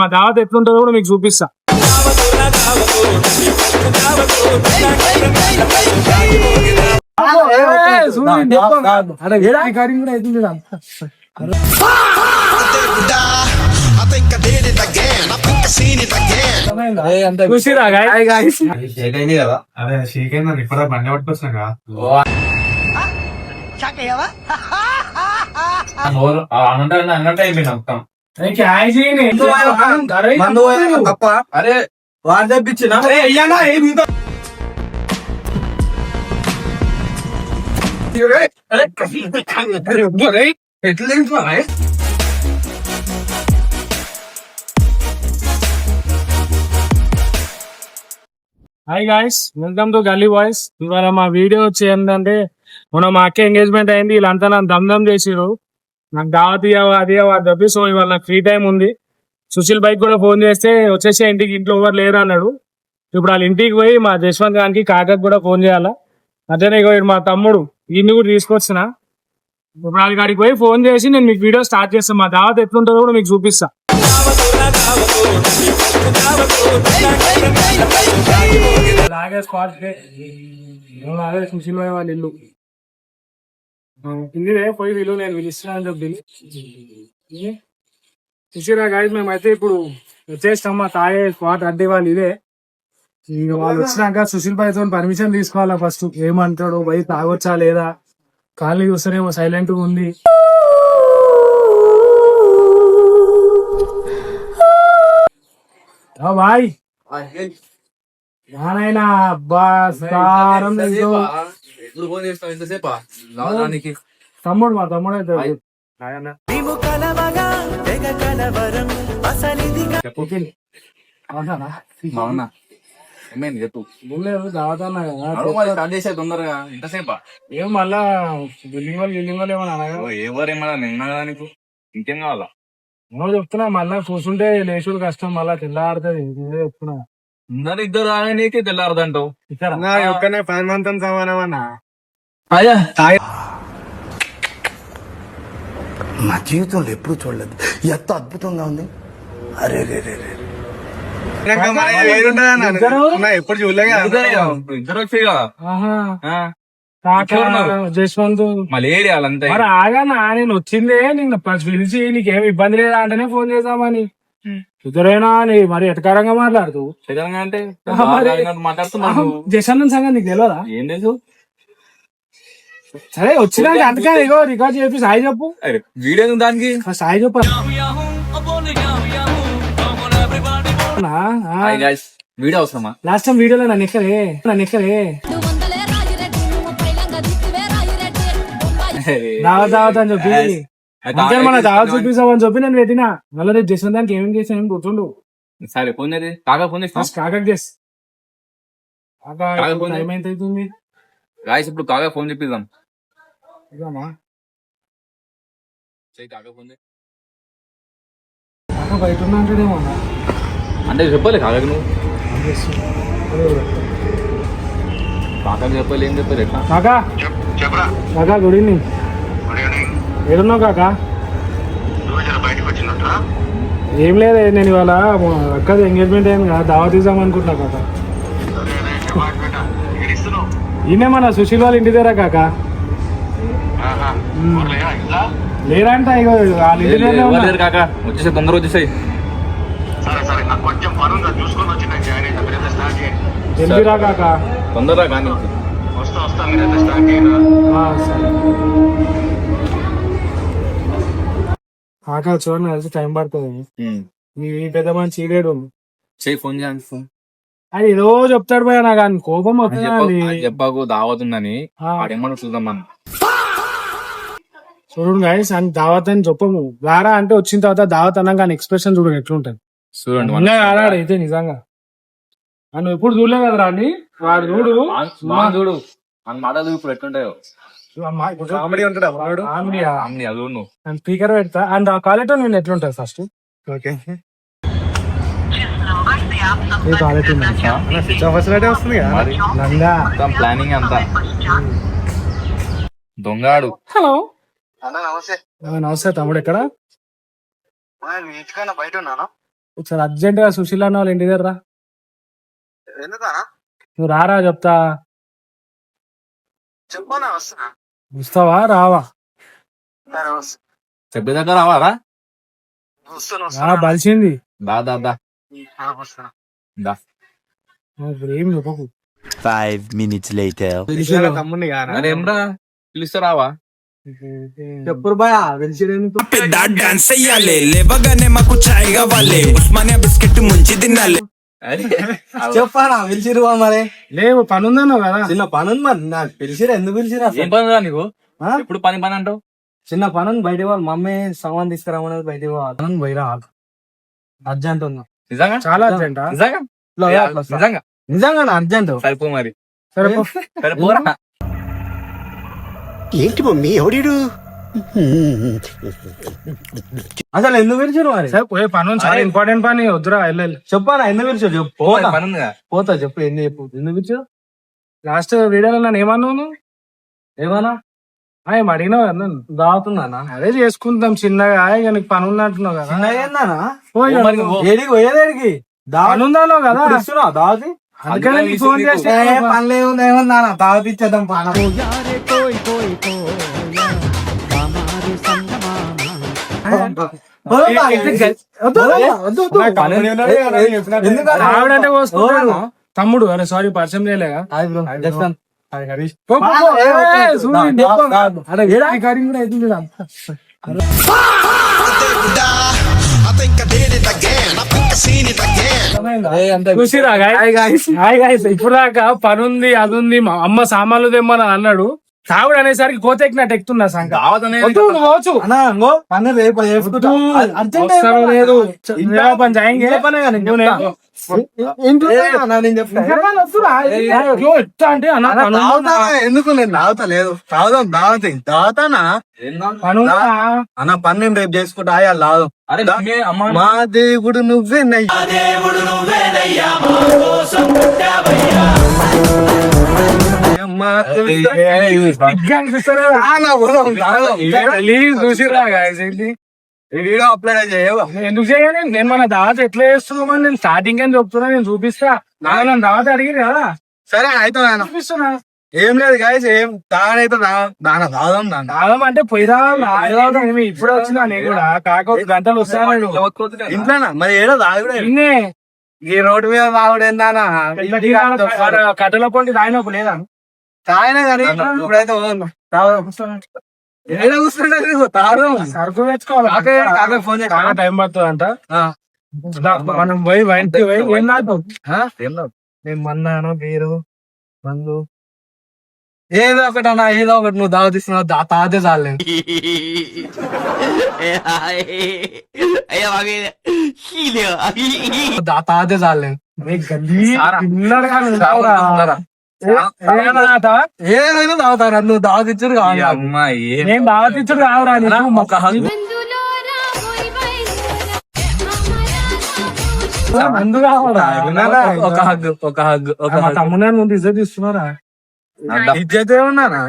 మా దావత్ ఎట్లుంటుందో కూడా మీకు చూపిస్తా. చూసిరా అదే షేక్ అయిందని ఇప్పుడు బండి పట్టుకొచ్చినాక అన్నట్టు అయిపోయింది మొత్తం. అరే వాడు తెప్పించిన ఎట్లా హాయ్ గాయ్స్, వెల్కమ్ టు గల్లీ బాయ్స్. ఇవాళ మా వీడియో వచ్చి ఏంటంటే మొన్న మా అక్క ఎంగేజ్మెంట్ అయింది. వీళ్ళంతా నన్ను దమ్ చేసిరు, నాకు దావత్ అది అని చెప్పి. సో ఇవాళ నాకు ఫ్రీ టైం ఉంది. సుశీల్ బైక్ కూడా ఫోన్ చేస్తే వచ్చేసి ఇంటికి, ఇంట్లో ఎవరు లేరు అన్నాడు. ఇప్పుడు వాళ్ళ ఇంటికి పోయి మా జశ్వంత్ గారికి కాకకు కూడా ఫోన్ చేయాలా. అట్లనే మా తమ్ముడు ఈయన్ని కూడా తీసుకొచ్చిన. ఇప్పుడు వాళ్ళ కాడికి పోయి ఫోన్ చేసి నేను మీకు వీడియో స్టార్ట్ చేస్తాను. మా దావత్ ఎట్లుంటుందో కూడా మీకు చూపిస్తా. సుశీల్ భాయ్ వాళ్ళ ఇల్లు ఇందిరే, పోయి వీళ్ళు నేను పిలుస్తున్నా అని చెప్పి చూసిరా గాయస్. మేమైతే ఇప్పుడు వచ్చేస్తాం. మా తాగే స్పాట్ అడ్డే వాళ్ళు ఇదే. ఇక వాళ్ళు వచ్చినాక సుశీల్ భాయ్ తో పర్మిషన్ తీసుకోవాలా ఫస్ట్. ఏమంటాడు బయట తాగొచ్చా లేదా, ఖాళీ చూస్తేనేమో సైలెంట్ గా ఉంది. బాయ్ నానైనా అబ్బా తమ్ముడు, మా తమ్ముడు అయితే తొందరగా ఇంతసేపా ఏం మళ్ళా బిల్డింగ్ వాళ్ళు ఏమన్నా ఎవరేమన్నా నిన్నదానికి ఇంకేం కావాలా చెప్తున్నా. మళ్ళా చూస్తుంటే లేచుడు కష్టం, మళ్ళా తెల్లారుతుంది. చెప్తున్నా ఇద్దరు రాగానికి తెల్లారదంటావు. ఒక్కనే 10 మంది సమానమన్నా. నా జీవితంలో ఎప్పుడు చూడలేదు, ఎంత అద్భుతంగా ఉంది. అరే రే రే రే ఎప్పుడు చూడలేగా ఇద్దరు వచ్చాయి కదా జశ్వంత్. మళ్ళీ ఏరియాలంతా మరి ఆగానా, నేను వచ్చిందే నిన్న పిలిచి నీకేం ఇబ్బంది లేదా అంటేనే ఫోన్ చేద్దామని. ఇద్దరేనా మరి ఎటకారంగా మాట్లాడుతూ అంటే జశ్వంత్ సంగతి నీకు తెలియదా? ఏం లేదు. సరే వచ్చినాక అందుకే ఇగో రికార్డ్ చెప్పి సాయి చెప్పు. వీడియో దానికి సాయి చెప్పు. వీడియో అవసరమా? లాస్ట్ టైం వీడియోలో నన్ను ఎక్కడే దావత్ అని చెప్పి మన దావత్ చూపిస్తామని చెప్పి నేను పెట్టినా. మళ్ళీ రేపు చేసిన దానికి ఏమేమి చేసిన ఏం గుర్తుండు. సరే ఫోన్ చేసి కాకా ఫోన్ చేసి కాకకు చేసి ఏమైతుంది గాయస్. ఇప్పుడు కాకా ఫోన్ చెప్పిద్దాం. కాక బయట ఉన్నా అంటాడేమో అంటే చెప్పాలి కాకకు నువ్వు. కాకకు చెప్పాలి, ఏం చెప్పాలి ఎట్లా? కాకా కాకా గుడ్ ఈవినింగ్. ఏడున్నావు కాకా? ఏం లేదే, నేను ఇవాళ అక్కది ఎంగేజ్మెంట్ అయింది కదా, దావత్ ఇద్దాం అనుకుంటున్నా కాక. ఈయనే మన సుశీల్ వాళ్ళ ఇంటి దగ్గర కాక. లేరంట ఇగో వాళ్ళ ఇంటి దగ్గర కాక. వచ్చేసాయి, తొందరగా వచ్చేసాయి. జల్దీరా కాక, తొందరగా కానీ. కాక చూడండి కలిసి టైం పడుతుంది. ఈ పెద్ద మంచి చీలేడు ఫోన్ చేయండి. ఫోన్ అది ఏదో చెప్తాడు పోయా, నాకు ఆయన కోపం అవుతుంది. చెప్పాకు దావత్ ఉందని ఆడేమన్నా చూద్దాం మనం. చూడు గాయస్, అని దావత్ అని చెప్పము. రారా అంటే వచ్చిన తర్వాత దావత్ అన్నాక ఆయన ఎక్స్ప్రెషన్ చూడండి ఎట్లుంటది. చూడండి అయితే నిజంగా నువ్వు ఎప్పుడు చూడలే కదరా అండి. వాడు చూడు చూడు అని మాటలు ఇప్పుడు ఎట్లుంటాయో. స్పీకర్ పెడతా అండ్ ఆ క్వాలిటీ నేను ఎట్లుంటది ఫస్ట్. ఓకే ప్లానింగ్ అంతా దొంగాడు. హలో నమస్తే. నమస్తే తమ్ముడు, ఎక్కడ? బయట ఉన్నాను. ఒకసారి అర్జెంట్ గా సుశీల్ అన్న వాళ్ళ ఇంటి దగ్గర రా. నువ్వు రారా చెప్తా. వస్తావా రావా? చెప్పే దగ్గర రావాలా? బలిసింది దా దా దా దా. ఇప్పుడు ఏం చెప్పకు. 5 minutes later. తమ్ముడిని అదేమ్రా పిలిస్తే రావా? చెప్పురు బాయ్ వెలిసిరేందుకు పెద్ద డాన్స్ అయ్యాలి లేవగానే మాకు చాయ్ కావాలి ఉస్మానియా బిస్కెట్ ముంచి తినాలి. చెప్పారా పిలిచిరు మరి లేవు పని ఉందన్నావు కదా. చిన్న పని ఉంది మరి నాకు పిలిచిరా ఎందుకు పిలిచిరా ఏం పని రా నీకు? ఎప్పుడు పని పని అంటావు? చిన్న పని ఉంది బయట వాళ్ళు మమ్మీ సామాన్ తీసుకురామనేది బయట పని పోయిరా అర్జెంట్ ఉన్నా నిజంగా చాలా అర్జెంటా? నిజంగా నిజంగా నిజంగా అర్జెంట్ సరిపో మరి. సరే పో. సరిపోరా. ఏంటి మమ్మీ ఎవడీడు? అసలు ఎందుకు పిలిచిరు మరి సరే పోయే పని ఉంది, చాలా ఇంపార్టెంట్ పని. వద్దురా వెళ్ళాలి. చెప్పారా ఎందుకు పిలిచారు చెప్పు పోతా పని ఉందిగా. పోతా చెప్పు ఎందుకు చెప్పు ఎందుకు పిలిచారు లాస్ట్ వీడియోలో నన్ను ఏమన్నావు నువ్వు? ఏమన్నా ఏం అడిగినావు కదా నన్ను? దావుతున్నానా అదే చేసుకుంటాం చిన్నగా. ఇక నీకు పని ఉందంటున్నావు కదా. ఏందన్నా పోయి మరి నువ్వు ఏడికి పోయేదేడికి పని ఉందన్నావు కదా. ఇస్తున్నావు దావతి అందుకనే నీకు ఫోన్ చేసి పనులు ఏముంది ఏమన్నా దావతి ఇచ్చేద్దాం పాన ఆవిడంటే పోసుకుంటాను. తమ్ముడు అరే సారీ పరిచయం చేయలేగా. పో, పో, పో. ఏయ్, సూర్యుడు. అరే ఏడా రికార్డింగ్ కూడా అవుతుంది కదా. చూసిరా హాయ్ గైస్, ఇప్పుడు దాకా పని ఉంది అది ఉంది మా అమ్మ సామాన్లు తెమ్మని అన్నాడు. తాగుడు అనేసరికి కోతెక్కినట్టు ఎక్కుతున్నా సంగ. దావత్ అనేది వద్దు, నువ్వు పోవచ్చు. పని రేపు చేసుకుంటా. అర్జెంట్ అవసరం లేదు. ఇంట్లో పని చేయండి. ఇంట్లో పనే కదా నేను చెప్తా. ఇంట్లో అన్నా నేను చెప్తా. ఎట్లా అంటే అన్న పని ఉందా? తాగుతానా? ఎందుకు నేను తాగుతా లేదు తాగుదాం దావతి తాగుతానా పని ఉందా? అన్న పని నేను రేపు చేసుకుంటా ఆయాలి తాగుదాం. అరే మీ అమ్మ మా దేవుడు నువ్వేనయ్యా మా సిగ్గు అనిపిస్తలేదా? ప్లీజ్ చూసిరా guys, ఏంటి? వీడియో అప్లోడ్ చేయవా ఎందుకు చేయని? నేను మన దావత్ ఎట్లా చేస్తున్నామని నేను స్టార్టింగ్ అని చెప్తున్నా. నేను చూపిస్తా. నన్ను దావత్ అడిగి కదా సరే అయితే ఆయన చూపిస్తున్నా. ఏం లేదు గాయస్ ఏం తాగనైతే దాన తాగదాం దాన్ని దాదాపు అంటే పోయిరా ఇప్పుడే వచ్చినా నేను కూడా కాకపోతే గంటలు వస్తాను. ఇంట్లోనా మరి ఏడో తాగుడే నిన్నే ఈ రోడ్డు మీద తాగుడు ఏందానా కట్టెల పొండి తాగినప్పుడు లేదా? తాగినా కానీ ఇప్పుడైతే ఏడ కూర్చుంటే తాగదాం సరుకు తెచ్చుకోవాలి. ఫోన్ చేసి చాలా టైం పడుతుంది అంట. మనం పోయి బయటకి పోయి ఏం తాగుతాం? నేను మన్నాను బీరు మందు ఏదో ఒకటి అన్నా ఏదో ఒకటి నువ్వు దావ తీస్తున్నావు తాగితే చాలే తాగితే చాలే ఏదైనా తాగుతారా నువ్వు దావతిచ్చుడు కావాలి అమ్మాయి నేను దావతిచ్చుడు కావురా నీకు. ఒక హగ్ మందు కావాలా? ఒక హగ్ ఒక హగ్ ఒక మా తమ్ముడు ముందు ఇజ్జత్ ఇస్తున్నారా? ఇజ్జతే ఉన్నానా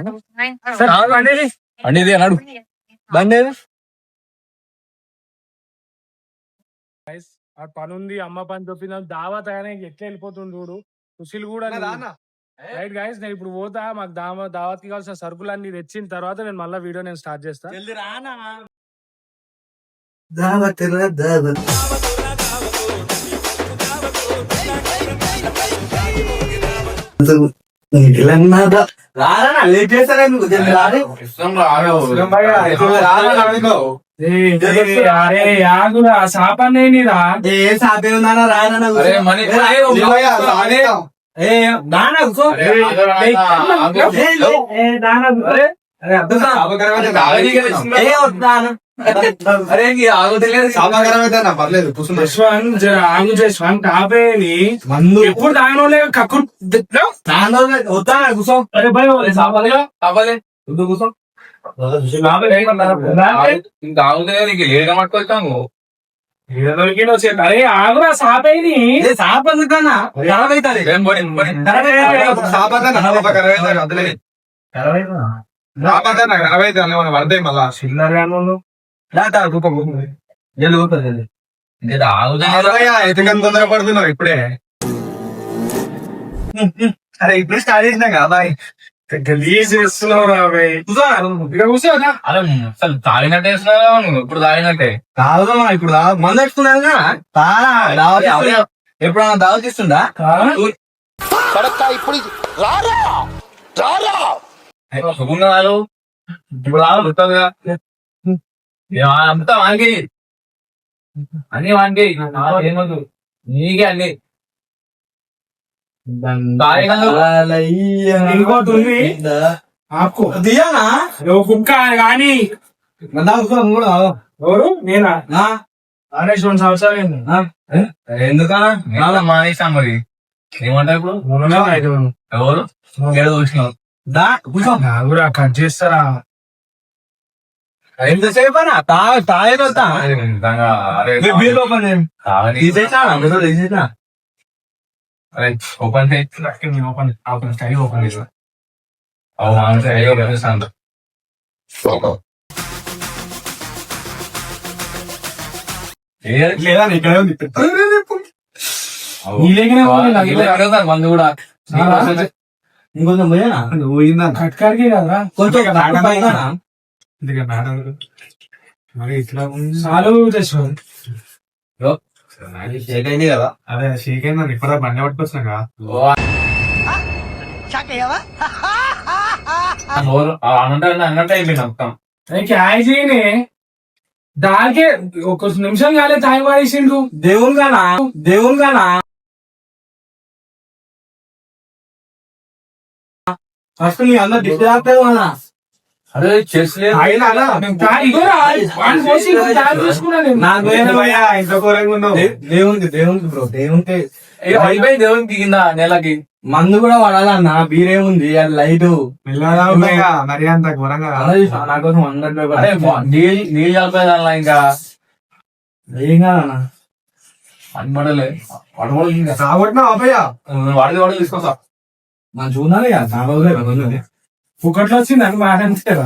అనేది అన్నాడు. బండి ఏది? ఆ పని ఉంది అమ్మ పని చెప్పిన దావత్ ఆయన ఎట్లా వెళ్ళిపోతుంది చూడు. సుశీల్ కూడా రైట్ గైస్, నేను ఇప్పుడు పోతా. మాకు దావత్ కి కావాల్సిన సరుకులు అన్ని తెచ్చిన తర్వాత నేను మళ్ళీ వీడియో నేను స్టార్ట్ చేస్తా. అరే ఆగురా సాపనేనిరా. ఏ సాపే ఉందన్నా రాయన అరే మనీ ఎప్పుడు తాగనోలే కక్కురు వద్దా కూర్చో అరే భయ కావాలి కూర్చో ఇంకా ఆగుతే నీకు లేట్గా పట్టుకొచ్చాము. అరే ఆగురా సాపేని సాప ఎందుకన్నా ఖరాబ్ అవుతుంది చిల్లర రూపం ఇంకా తాగుతా ఎందుకని తొందరపడుతున్నావు ఇప్పుడే? అరే ఇప్పుడే స్టార్ట్ చేసినా కదా బాయ్. గలీజ్ చేస్తున్నావు రాబోయ్. ఇక కూర్చోదా? అరే అసలు తాగినట్టే వేస్తున్నావా నువ్వు? ఇప్పుడు తాగినట్టే తాగుదామా ఇప్పుడు? మందు పెట్టుకున్నా ఎప్పుడన్నా దావత్ ఇస్తుందా? సుకున్నాలు ఇప్పుడు తాగుతుందిగా అంతా వానికి అన్ని వానికి ఏమద్దు నీకే అన్ని ఇంకోటి ఉంది ఆపు. దియానా నువ్వు కుక్క కానీ ఎవరు నేనా? 2 సంవత్సరాలు అయింది. ఎందుకన్నా మానేసాం మరి ఏమంటారు ఇప్పుడు ఎవరు ఏదో చూసినావు నాకు కూడా కట్ చేస్తారా? ఎంతసేపు తాగేదొస్తా ఓపెన్ ఓపెన్ స్టైల్ ఓపెన్ చేస్తా. లేదా ఇక్కడ మందు కూడా ఇంకొంచెం పోయానా? నువ్వు పోయిందా? కట్కాడికి కదరా కొంచెం మరి ఇట్లా చాలు తెచ్చుకోండి. షేక్ అయింది కదా? అదే షేక్ అయిందని ఇప్పుడు బండి పట్టుకొచ్చినాక అన్నట్టు అయిపోయింది మొత్తం. క్యాజీని దానికే ఒక నిమిషం కాలే తాగి పడేసిండు. దేవుని గానా ఫస్ట్ నీ అందరు డిస్టర్బ్ అవుతావు. అరే చేసలే దేవునికి బ్రో దేవునికి అయిపోయి దేవునికి దిగిందా నెలకి మందు కూడా వాడాలన్న. బీరే ఉంది అది లైట్ మరి అంత ఘోరంగా నాకోసం 100 అరే నీళ్ళు కలిపేదానిలా ఇంకా ఏం కాదన్నా. అనబడలే వడవడు ఇంకా కాబట్టినా అభయ వాడి తీసుకొస్తా మనం చూడాలి కదా చాలా పుకట్లో వచ్చిందని మాట్లాడతారా?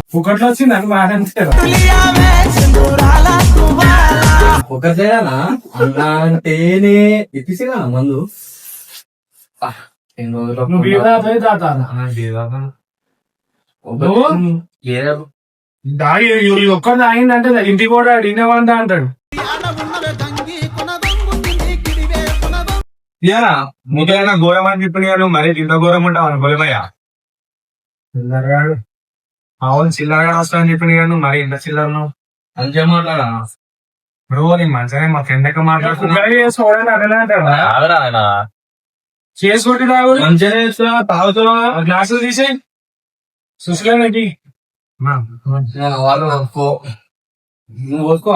ఒక చేయనా అన్నా అంటేనే ఇప్పిసినా మందు నువ్వు బీదా పోయి తాతారా? దాగి ఒక్కరు తాగిందంటే ఇంటికి కూడా అడిగినవంట అంటాడు. ముఖ్యంగా ఘోరం అని చెప్పిన మరి ఇంత ఘోరం ఉంటావు అనుకోలేమయ్యా. చిల్లరగాడు అవును చిల్లరగాడు వస్తానని చెప్పిన మరి ఇంత చిల్లరను మంచిగా మాట్లాడా బ్రో. నీ మంచిగానే మా ఫ్రెండ్ ఎక్క మాట్లాడుతున్నా చేసుకుంటే తాగు. మంచిగానే ఇస్తున్నా తాగుతున్నా. గ్లాసులు తీసేయి సుశీలకి. వాళ్ళు నువ్వు పోసుకో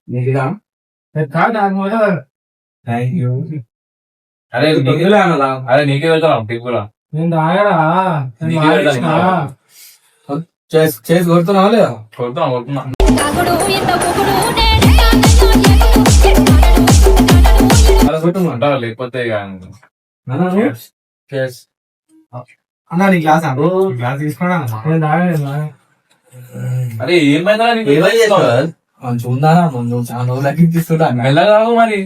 నీకుదా. Thank you. అరే అరే నీకే వెళ్తాం టిప్పులా నేను తాగరా చేసి కొడుతున్నావా లేదా? కొడుతున్నా అంటారు లేకపోతే అన్నా నీ గ్లాస్ గ్లాస్ తీసుకున్నా. నేను తాగలేదు. అరే ఏమైందా చూద్దానా ముందు చాలా రోజులకి ఇప్పిస్తున్నా. మెల్లగా మరి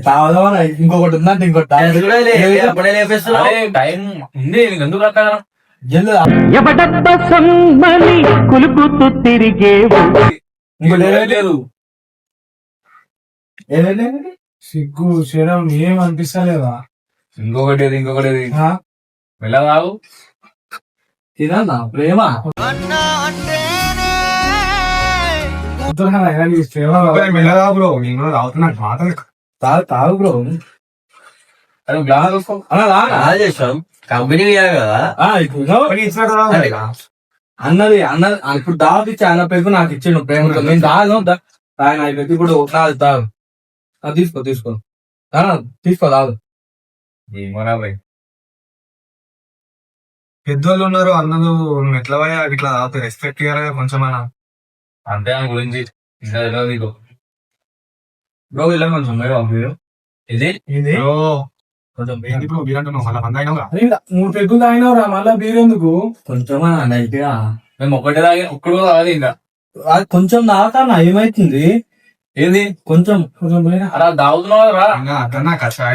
తాగుదామా ఇంకొకటి ఉందంటే ఇంకోటి టైం ఉంది నీకు ఎందుకు అట్లా లేదు సిగ్గు శరం ఏం అనిపిస్తలేదా? ఇంకొకటి మెల్లగా తినన్నా ప్రేమ మెల్లగా బ్రో. నేను కూడా తాగుతున్నా మాటలు తాగు బ్రో. అరే గ్లాస్ చూసుకో చేసాం కంపెనీ కదా అన్నది ఇప్పుడు దావత్ ఇచ్చి అన్న పెరుగు నాకు ఇచ్చిండు ప్రేమతో. నేను తాగు ఆయన పెట్టి ఇప్పుడు నాది తాగు. తీసుకో తాగు. పెద్దోళ్ళు ఉన్నారు అన్నలు ఎట్లా పోయా ఇట్లా తాగుతారు. రెస్పెక్ట్ ఇవ్వాలి కొంచెం అన్న. అంతే ఆయన గురించి ఇంకా తెలియదు నీకు బ్రో ఇలా కొంచెం ఇది కొంచెం ఇప్పుడు బీరంటున్నావు మళ్ళీ 3 పెగ్గులు తాగినవరా మళ్ళా బీరెందుకు? కొంచెం నైట్ గా మేము ఒక్కటే తాగి ఒక్కడు తాగదు ఇంకా అది కొంచెం తాగుతానా ఏమైతుంది? ఏంది కొంచెం కొంచెం పోయినా. అలా దావుతున్నావు రా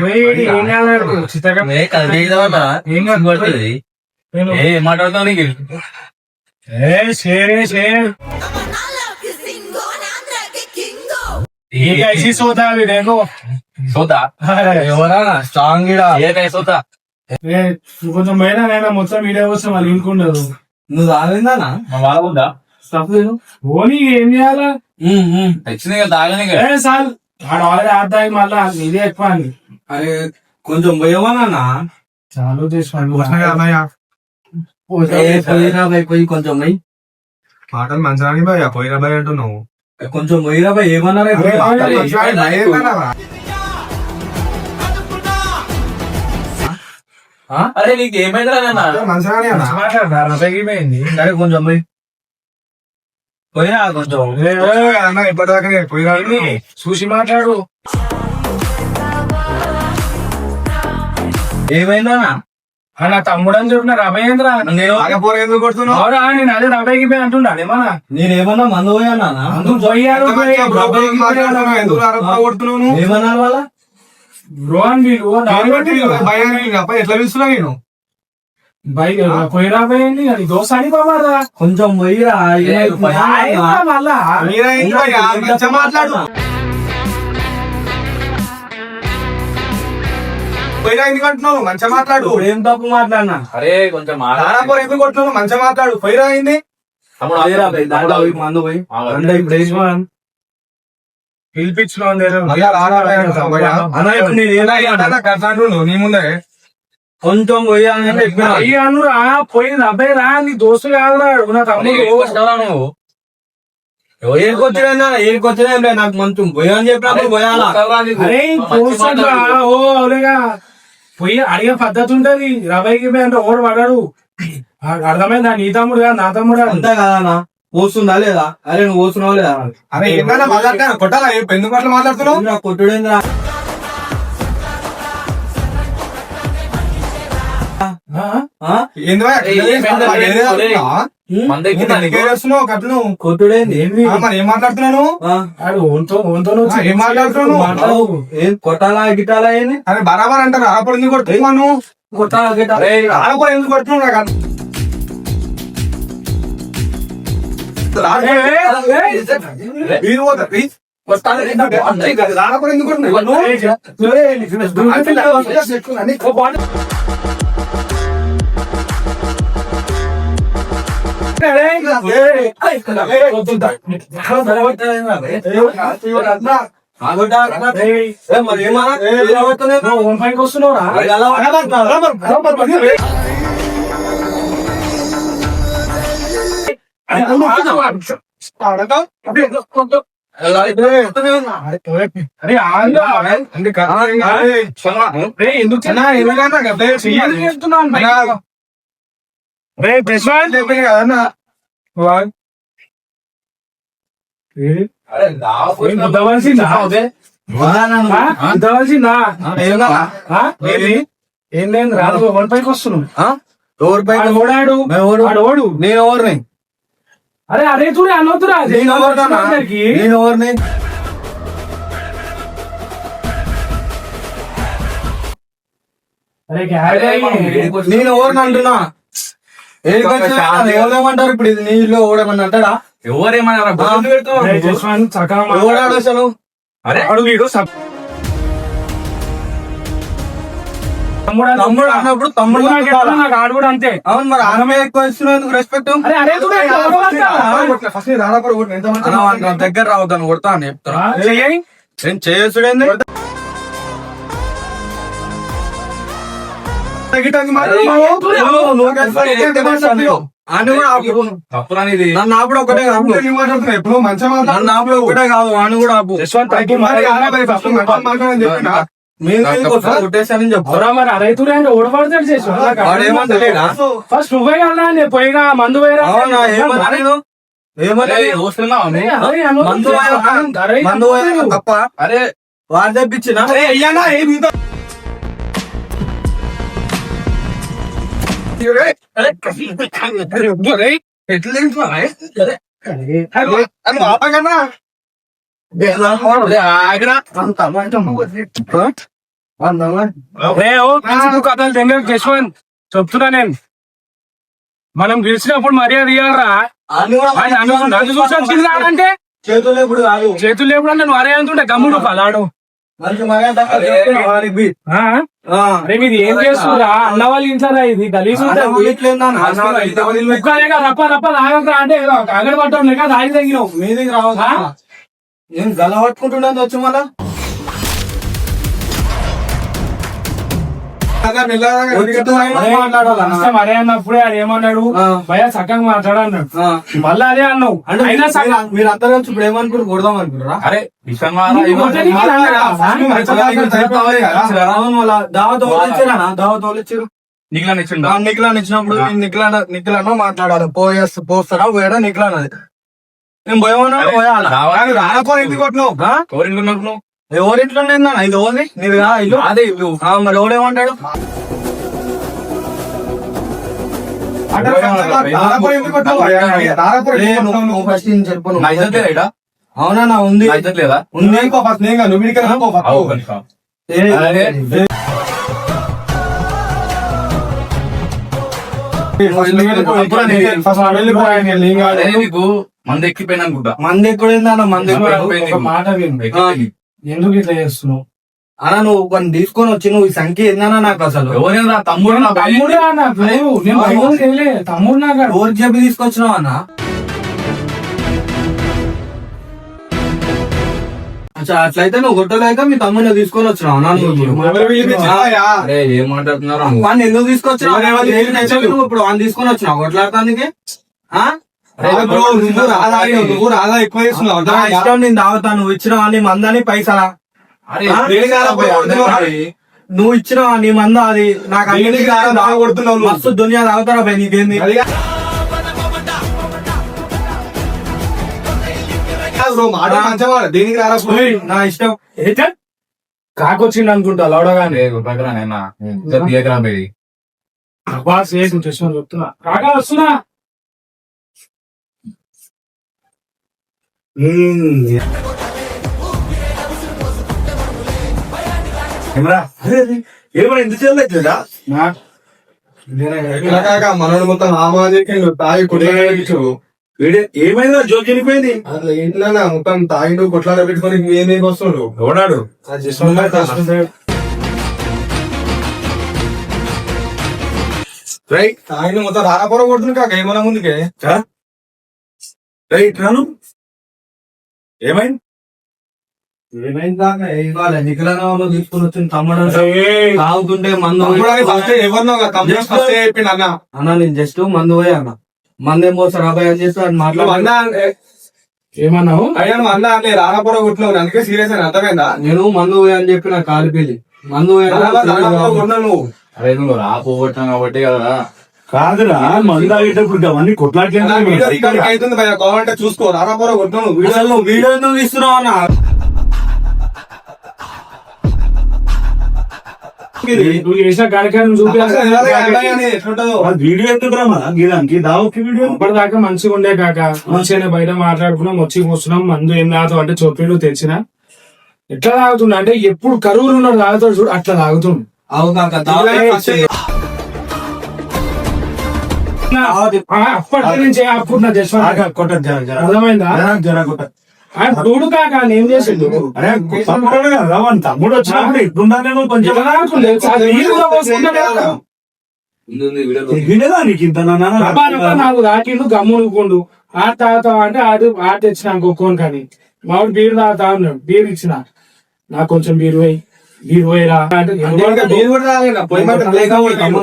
పోయి ఏం కాదు, చిత్తగా ఏం కాదు. నేను- ఏ మాట్లాడుతావు నీకు ఏ షేర్ షేర్ ये कैसी सोता है अभी देखो సోతా ఎవరా స్ట్రాంగ్ ఏ సోతా ఏ, నువ్వు కొంచెం పోయినా నేను మొత్తం వీడియో కోసం వాళ్ళు ఇంకుండదు నువ్వు తాగిందా మా వాళ్ళ ఉందా స్టఫ్ ఓనీ ఏం చేయాలా తెచ్చింది కదా తాగనే ఏ సార్ ఆడ ఆల్రెడీ ఆడతాయి మళ్ళా ఇదే ఎక్కువ అని అరే కొంచెం పోయవనా చాలు చేసుకోండి పోయిరా భయ్ పోయి కొంచెం పోయి మాటలు మంచిగా భయ పోయిన భయ అంటున్నావు కొంచెం పోయిరా భయ్ ఏమన్నారా అరే నీకు ఏమైందిరా నాన్న మంచిగానే మాట్లాడతారా తగ్గిపోయింది సరే కొంచెం పోయి పోయిరా కొంచెం అన్న ఇప్పటిదాకా పోయినా చూసి మాట్లాడు ఏమైందా నా తమ్ముడు అని చెప్పిన రమేంద్ర నేను ఆగపోరు ఎందుకు కొడుతున్నావు అవునా నేను అదే రమేకి పోయి అంటున్నా ఏమన్నా నేనేమన్నా మందు పోయానా అందుకు పోయారు ఎందుకు కొడుతున్నావు నువ్వు ఏమన్నారు వాళ్ళ రోహన్ వీళ్ళు భయాన్ని అప్ప ఎట్లా పిలుస్తున్నా నేను బైక్ పోయిరా పోయింది అది దోశ అని పోమారా కొంచెం పోయిరా మళ్ళా మీరేంటి భయ్యా? మంచిగా మాట్లాడు పోయినా ఎందుకు అంటున్నావు మంచిగా మాట్లాడు ఇప్పుడు ఏం తప్పు మాట్లాడినా అరే కొంచెం ఆగపోరు ఎందుకు కొడుతున్నావు మంచిగా మాట్లాడు పోయిరా అయింది పోయిరా భయ్, దాంట్లో పోయి మందు పోయి అంటే ఇప్పుడు వేసుకో. పిలిపించిన మళ్ళా రారా భయ్యా? అన్న ఇప్పుడు నేను ఏమైనా అంటున్నావు నీ ముందే కొంచెం పోయా అని చెప్పిన అయ్యానురా పోయింది అబ్బాయి రా నీ దోస్తు కాదురా నా తమ్ముడు నువ్వు ఏడుకొచ్చినా ఏడుకొచ్చినా నాకు మంచం పోయా అని చెప్పినప్పుడు పోయాలా అరే పోస్తాడ్రా, ఓ అవులేగా పోయి అడిగే పద్ధతి ఉంటది రబాయికి పోయి అంటే ఓడు పడాడు అర్థమైందా నీ తమ్ముడు కాదు నా తమ్ముడు కాదు. అంతే కదా పోస్తుందా లేదా అరే నువ్వు పోస్తున్నావు లేదా అరే ఏంటన్నా మాట్లాడతా కొట్టాలా ఎందుకు అట్లా మాట్లాడుతున్నావు ఏందిరా కొట్టుడేంద్రా ఆ? ఆ? ఏంది భయ్యా? చేస్తున్నావు కట్ను కొట్టుడేంది మరి ఏం మాట్లాడుతున్నాను ఆడు ఓన్తో ఏం మాట్లాడుతున్నావు మాట్లాడు ఏం కొట్టాలా గిట్టాలా ఏంది అరే బరాబర్ అంటారు ఆడపడు ఎందుకు కొడుతున్నావు నువ్వు కొట్టాలా గిట్టాలా ఆడపడు ఎందుకు కొడుతున్నావు నాకు అర్థం- మీరు పోతారు, ప్లీజ్. ఆడపడు ఎందుకు కొడుతున్నావు నువ్వు? అన్ని మరి ఏమన్నా పైకి వస్తున్నావురా అరే ఆంధ్ర ఎందుకు చెప్తున్నాను రే ప్రశాంత్ గుద్దవలసిందా గుద్దవలసిందా ఏంటైంది రాదు వన్ పైకి వస్తున్నావు ఎవరిపై ఆడు ఓడాడు ఆడు ఓడు నేను ఎవరిని అరే అరే చూడే అనొద్దురా నేను ఎవరినన్నా? నేను ఎవరిని అరే గ్యారెడ్ నేను ఎవరిని అంటున్నా ఎవరేమంటారు ఇప్పుడు ఇది నీళ్ళు ఓడమని అంటాడా ఎవరేమన్నా ఎవడాడు అసలు తమ్ముడు అన్నప్పుడు తమ్ముడు నాకు ఆడు కూడా అంతే అవును మరి ఆమె ఎక్కువ ఇస్తున్నందుకు రెస్పెక్ట్ అరే అరే చూడే ఫస్ట్ రాడపడు కొట్టు, ఎంత మంచిగా నా దగ్గర రావద్దని కొడతా అని చెప్తాను చెయ్యి నేను చేసుడేంది అని కూడా ఆపు. తప్పురానిది నన్ను ఆపుడు ఒకటే కాదు ఎప్పుడు మంచిగా నన్ను ఆపుడు ఒకటే కాదు వాడిని కూడా ఆపు కొట్టేసానని చెప్పు అవురా మరి అరైతురే అంటే ఓడపడతాడు చేసి వాడు ఏమంటలేడా ఫస్ట్ నువ్వే కదా నేను పోయిగా మందు పోయిరా అవునా ఏమన్నా నేను ఏమన్నా వస్తున్నావు మందు మందు తప్ప అరే వాడు తెప్పించిన ఆపగన్నా కథలు తెలియదు యశ్వంత్, చెప్తున్నా నేను. మనం గెలిచినప్పుడు మర్యాద ఇవ్వాలరా. నన్ను చూసి వచ్చింది రాడంటే చేతులు ఎప్పుడు కాదు చేతులు లేప్పుడు అంటే నువ్వు అరే అంటుంటే గమ్ముడు పలాడు. మంచి మర్యాద అరే మీది ఏం చేస్తురా? అన్న వాళ్ళ ఇంట్లో ఇది గలీజ్ రప్ప రప్ప తాగరా అంటే అగడ పట్టడం లేక దాగి తగ్గినావు. మీదికి రావద్దా? నేను గల పట్టుకుంటున్నాను వచ్చి మళ్ళా అరే అన్నప్పుడే అది ఏమన్నాడు, భయ చక్కగా మాట్లాడన్నాడు. మళ్ళీ అదే అన్నావు. మీరు అందరూ వచ్చి ఇప్పుడు ఏమనుకుంటారు, కొడదాం అనుకుంటారా? అరే దావత్ వాళ్ళు ఇచ్చారు. నిఖిలాన్ని ఇచ్చినప్పుడు నిఖిలానో మాట్లాడాలి. పోస్తాడా పోయాడా నిఖిలానది. నేను పోయమన్నా పోయాలి. ఎందుకు కొట్టినావు? ఎవరింట్లో ఇది ఓది నీది ఇల్లు అదే ఇల్లు. మరి ఎవడేమంటాడు? ఫస్ట్ చెప్పను. అవునా నా ఉంది లేదా ఉంది. నీకు మంది ఎక్కిపోయినా అనుకుంటా. మంది ఎక్కడైందన్న మంది మాట విను. ఎందుకు ఇట్లా చేస్తున్నావు అన్నా? నువ్వు కొన్ని తీసుకొని వచ్చి నువ్వు ఈ సంఖ్య ఏందన్నా నాకు అసలు? ఎవరైనా తమ్ముడు తమ్ముడు నాకు ఎవరికి చెప్పి తీసుకొచ్చినావు అన్న? అట్లయితే నువ్వు కొట్టలేక మీ తమ్ముడిని తీసుకొని వచ్చినావు అన్నా? ఏం మాట్లాడుతున్నారు? వాడిని ఎందుకు తీసుకొచ్చినావు? నువ్వు ఇప్పుడు వాడిని తీసుకొని వచ్చినావు కొట్లాడటానికి? నువ్వు రాదా ఎక్కువ చేస్తున్నావు. ఇష్టం నేను తాగుతా. నువ్వు ఇచ్చినావా నీ మందని పైసలా? నువ్వు ఇచ్చినావా నీ మంద? అది నాకు కొడుతున్నావు. మస్తు దునియా తాగుతారా భయ్? నీకేంది? మాట మంచిగా దేనికి రారా? నా ఇష్టం. కాకొచ్చిండు అనుకుంటా లౌడగానే. చెప్తున్నా కాకా వస్తున్నా. ఏమైనా చేయలేదా? మనోడు మొత్తం తాగి కొట్లాడు. ఏమైందా? జోక్ వెళ్ళిపోయింది. అట్లా ఇంట్లో మొత్తం తాగిండు కొట్లాడ పెట్టుకొని ఏమేమి వస్తున్నాడు ఎవడాడు? రైట్ తాగిన మొత్తం రారాపొర కొడుతుంది కాక ఏమన్నా ముందుకే. రైట్ రాను ఏమైంది? నిఖిలను తీసుకుని వచ్చిన తమ్ముడు తాగుతుంటే మందు ఎవరినో చెప్పిండు అన్న. అన్న నేను జస్ట్ మందు పోయా అన్న. మందేం పోస్తారు అబ్బాయి అని చేస్తా మాట్లాడు. ఏమన్నావు? అయ్యా నువ్వు అన్నా అంటే రారాపొర కొట్టినావు అందుకే సీరియస్ అని అర్థమైందా? నేను మందు పోయా అని చెప్పి నాకు కాలిపోయి మందు కొట్టినా నువ్వు. అరే నువ్వు రాపోగొట్టాను కాబట్టి కదా. కాదురా మందు ఆగేటప్పుడు అవన్నీ కొట్లాట్లేదు. అవుతుంది భయ కావాలంటే చూసుకో. రారాపొర కొట్టినావు. వీడియో ఎందుకు తీస్తున్నావు అన్న? నువ్వు చేసిన కార్యక్రమం ఎట్లుంటదో వీడియో ఎందుకు రా గీదానికి దావకి వీడియో అప్పటిదాకా మంచిగా ఉండే కాక మంచిగానే బయట మాట్లాడుకున్నాం, వచ్చి కూర్చున్నాం. మందు ఏం తాగుతావు అంటే చొప్పిడు తెచ్చిన. ఎట్లా తాగుతున్నా అంటే ఎప్పుడు కరువులు ఉన్నాడు తాగుతాడు చూడు అట్లా తాగుతుంది. అప్పటి నుంచి అప్పుడు నా జస్వాన్ కొట్టదు అర్థమైందా? జర కొట్ట చూడు కాక నేను చేసిండు. అరే తమ్ముడు కదా తమ్ముడు వచ్చినప్పుడు ఇట్లుండాలి కొంచెం నీకు ఇంత నాకు దాటిండు గమ్మునుకోండు. ఆట తాగుతావా అంటే ఆట తెచ్చినాక ఒక్కోని కానీ మామిడి బీరు తాగుతా ఉన్నాడు. బీరు ఇచ్చిన నాకు కొంచెం బీరు పోయి బీరు పోయిరా అంటే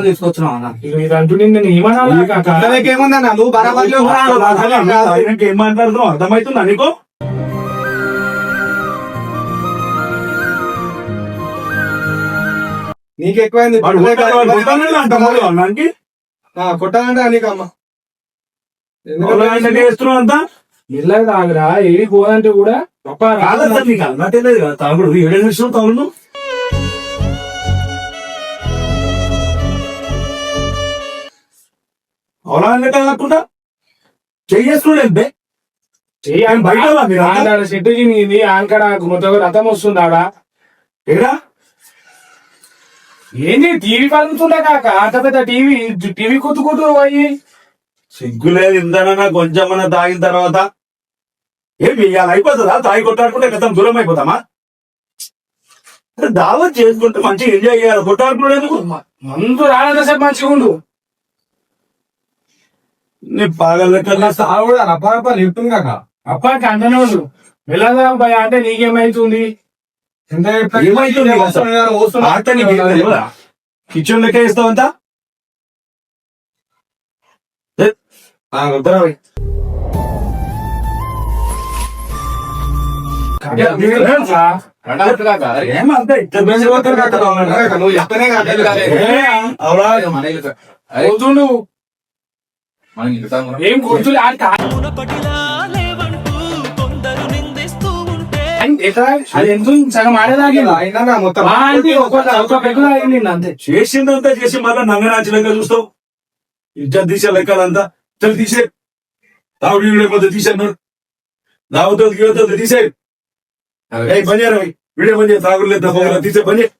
తీసుకొచ్చినావు అన్న. ఇది అంటుండే నేను ఏమన్నా కాక ఏముందన్నా నువ్వు బరాబర్ ఏం మాట్లాడుతున్నావు అర్థమవుతుందా నీకు? నీకు ఎక్కువైంది. అన్నానికి కొట్టాలంటే నీకమ్మా చేస్తున్నావు అంతా ఇళ్ళ తాగురా ఏది పోదంటే కూడా కాదు నీకు అన్నట్టే లేదు కదా తాగుడు. 7 నిమిషం తాగుడు అవునా అన్నట్టు కాకుండా చేస్తున్నాడు బయట వాళ్ళ మీరు అంతా? చెట్టు ఇది ఆంకడ మొత్తం రథం వస్తుంది ఆడ. ఏడా ఏంది టీవీ పలుకుతుండే కాక అంత పెద్ద టీవీ కొట్టుకుంటూ పోయి సిగ్గులేదు ఇంతనన్నా కొంచెమన్నా తాగిన తర్వాత ఏమి ఇవాళ అయిపోతుందా? తాగి కొట్టాడుకుంటే గతం దూరం అయిపోతామా? దావత్ చేసుకుంటే మంచిగా ఎంజాయ్ చేయాలి. కొట్టాడుకున్నాడు ఎందుకు? మందు రానంతసేపు మంచిగా ఉండు. నీ పాగల లెక్కలు తాగుడు రప్ప లిఫ్ట్ కాక అప్పటికి అంటనే ఉండు. వెళ్ళదా భయ అంటే నీకేమైతుంది? ఎంత ఏమైతుంది ఆట నీకు ఏం తెలియదా? కిచెన్ లెక్క వేస్తావంతా ఏమంతా ఇద్దరు మంది పోతారు కాక నువ్వు చెప్తానే కాక అవునా? కూర్చుండు. మనం ఇస్తాం ఏం కూర్చుని అది ఎంత సగం ఆడేదాగి అయినా మొత్తం ఒక పెగ్గు తాగింది అంతే. చేసిందంతా చేసి మళ్ళీ నంగనాచి లెక్క చూస్తావు. ఇజ్జత్ తీసే లెక్కలంతా చల్ తీసే. తాగుడు వీడియో తీసేన్నారు. దావతో తీసే. బంద్ చేయరా వీడియో బంద్ చేయ. తాగుడు లేదు తీసే బంద్ చేయి.